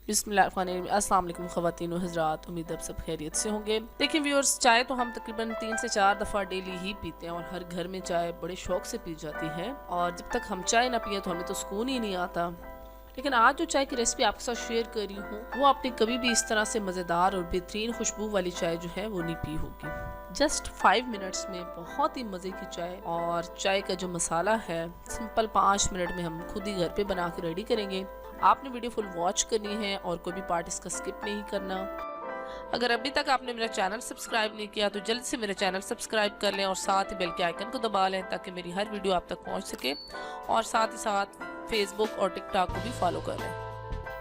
बिस्मिल्लाहिर्रहमानिर्रहीम। अस्सलाम वालेकुम ख़वातीन व हज़रात, उम्मीद है आप सब खैरियत से होंगे। देखिए व्यूअर्स, चाय तो हम तकरीबन 3 से 4 दफ़ा डेली ही पीते हैं और हर घर में चाय बड़े शौक से पी जाती है और जब तक हम चाय ना पिए तो हमें तो सुकून ही नहीं आता। लेकिन आज जो चाय की रेसिपी आपके साथ शेयर कर रही हूँ वो आपने कभी भी इस तरह से मज़ेदार और बेहतरीन खुशबू वाली चाय जो है वो नहीं पी होगी। जस्ट 5 मिनट्स में बहुत ही मज़े की चाय, और चाय का जो मसाला है सिंपल 5 मिनट में हम खुद ही घर पे बना के रेडी करेंगे। आपने वीडियो फुल वॉच करनी है और कोई भी पार्ट इसका स्किप नहीं करना। अगर अभी तक आपने मेरा चैनल सब्सक्राइब नहीं किया तो जल्द से मेरा चैनल सब्सक्राइब कर लें और साथ ही बेल के आइकन को दबा लें ताकि मेरी हर वीडियो आप तक पहुंच सके, और साथ ही साथ फेसबुक और टिकटॉक को भी फॉलो कर लें।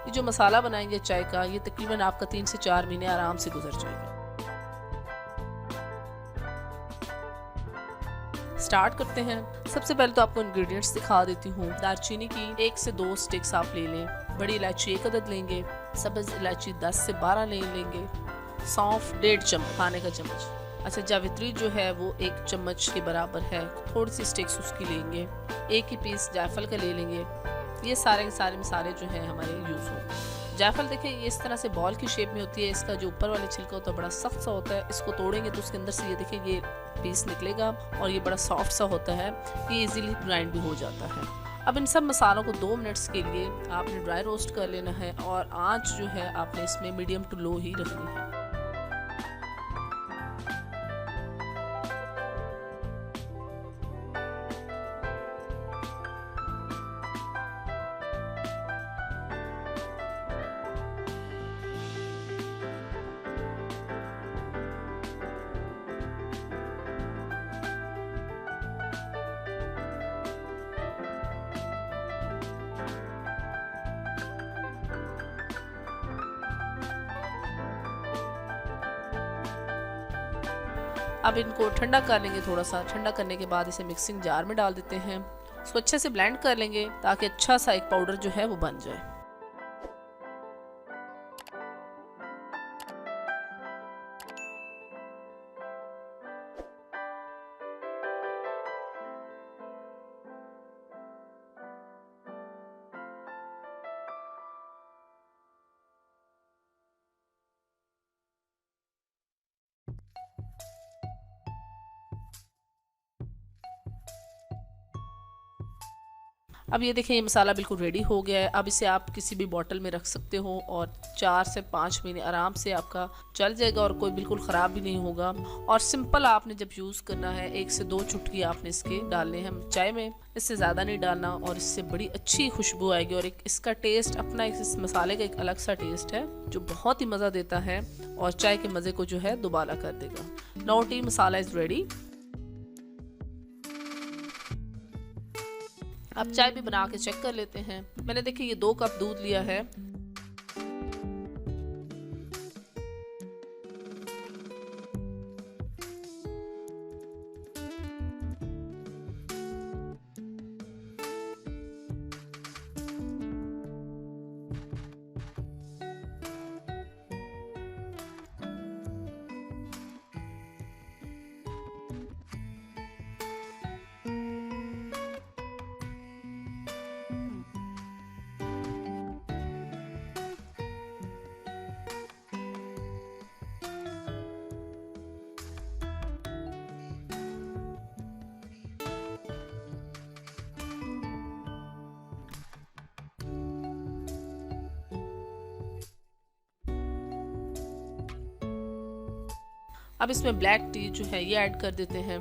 ये जो मसाला बनाएंगे चाय का, ये तकरीबन आपका 3 से 4 महीने आराम से गुजर जाएगा। स्टार्ट करते हैं। सबसे पहले तो आपको इंग्रेडिएंट्स दिखा देती हूँ। दालचीनी की 1 से 2 स्टिक्स आप ले लें, बड़ी इलायची 1 अदद लेंगे, सब्ज इलायची 10 से 12 ले लेंगे, सौंफ 1.5 चम्मच खाने का चम्मच, अच्छा जावित्री जो है वो 1 चम्मच के बराबर है, थोड़ी सी स्टिक्स उसकी लेंगे, 1 ही पीस जायफल का ले लेंगे। ये सारे के सारे मसाले जो हैं हमारे यूज़ हों। जायफल देखिए ये इस तरह से बॉल की शेप में होती है, इसका जो ऊपर वाला छिलका होता है बड़ा सख्त सा होता है, इसको तोड़ेंगे तो उसके अंदर से ये देखिए ये पीस निकलेगा और ये बड़ा सॉफ्ट सा होता है, ये इजीली ग्राइंड भी हो जाता है। अब इन सब मसालों को 2 मिनट्स के लिए आपने ड्राई रोस्ट कर लेना है और आंच जो है आपने इसमें मीडियम टू लो ही रखनी है। अब इनको ठंडा कर लेंगे, थोड़ा सा ठंडा करने के बाद इसे मिक्सिंग जार में डाल देते हैं। इसको अच्छे से ब्लेंड कर लेंगे ताकि अच्छा सा एक पाउडर जो है वो बन जाए। अब ये देखें ये मसाला बिल्कुल रेडी हो गया है। अब इसे आप किसी भी बॉटल में रख सकते हो और 4 से 5 महीने आराम से आपका चल जाएगा और कोई बिल्कुल ख़राब भी नहीं होगा। और सिंपल आपने जब यूज़ करना है 1 से 2 चुटकी आपने इसके डालने हैं चाय में, इससे ज़्यादा नहीं डालना, और इससे बड़ी अच्छी खुशबू आएगी और एक इसका टेस्ट अपना, इस मसाले का एक अलग सा टेस्ट है जो बहुत ही मज़ा देता है और चाय के मज़े को जो है दोबारा कर देगा। Now T masala is ready. अब चाय भी बना के चेक कर लेते हैं। मैंने देखिए ये 2 कप दूध लिया है। अब इसमें ब्लैक टी जो है ये ऐड कर देते हैं।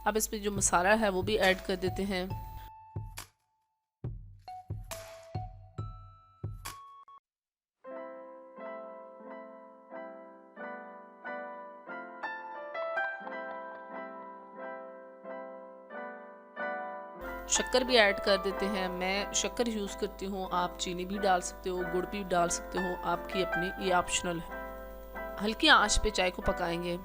अब इसमें जो मसाला है वो भी ऐड कर देते हैं। शक्कर भी ऐड कर देते हैं। मैं शक्कर यूज़ करती हूँ, आप चीनी भी डाल सकते हो, गुड़ भी डाल सकते हो, आपकी अपनी, ये ऑप्शनल है। हल्की आंच पे चाय को पकाएंगे।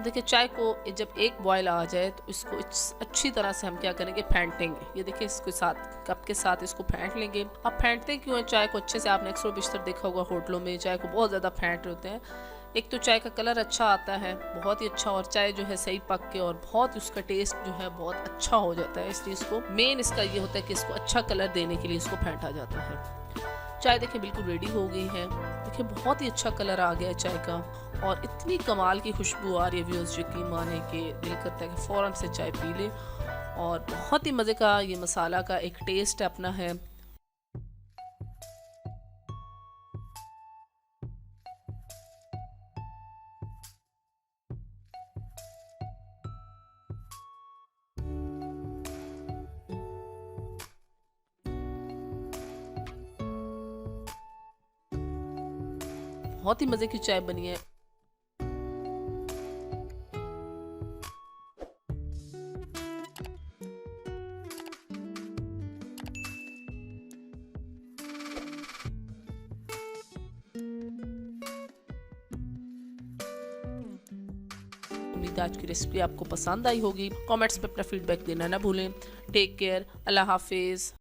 देखिए चाय को जब एक बॉयल आ जाए तो इसको अच्छी तरह से हम क्या करेंगे, फेंटेंगे। ये देखिए इसको साथ कप के साथ इसको फेंट लेंगे। अब फेंटते क्यों है चाय को अच्छे से, आपने अक्सर बिस्तर देखा होगा होटलों में चाय को बहुत ज़्यादा फेंट रहे होते हैं। एक तो चाय का कलर अच्छा आता है, बहुत ही अच्छा, और चाय जो है सही पक के और बहुत उसका टेस्ट जो है बहुत अच्छा हो जाता है। इसलिए इसको मेन इसका ये होता है कि इसको अच्छा कलर देने के लिए इसको फेंटा जाता है। चाय देखिए बिल्कुल रेडी हो गई है। देखिए बहुत ही अच्छा कलर आ गया है चाय का, और इतनी कमाल की खुशबू आ रही है व्यूअर्स, यकीन माने कि दिल करता है कि फ़ौरन से चाय पी ले। और बहुत ही मज़े का ये मसाला का एक टेस्ट अपना है। बहुत ही मज़े की चाय बनी है। उम्मीद है आज की रेसिपी आपको पसंद आई होगी। कमेंट्स पे अपना फीडबैक देना ना भूलें। टेक केयर, अल्लाह हाफिज़।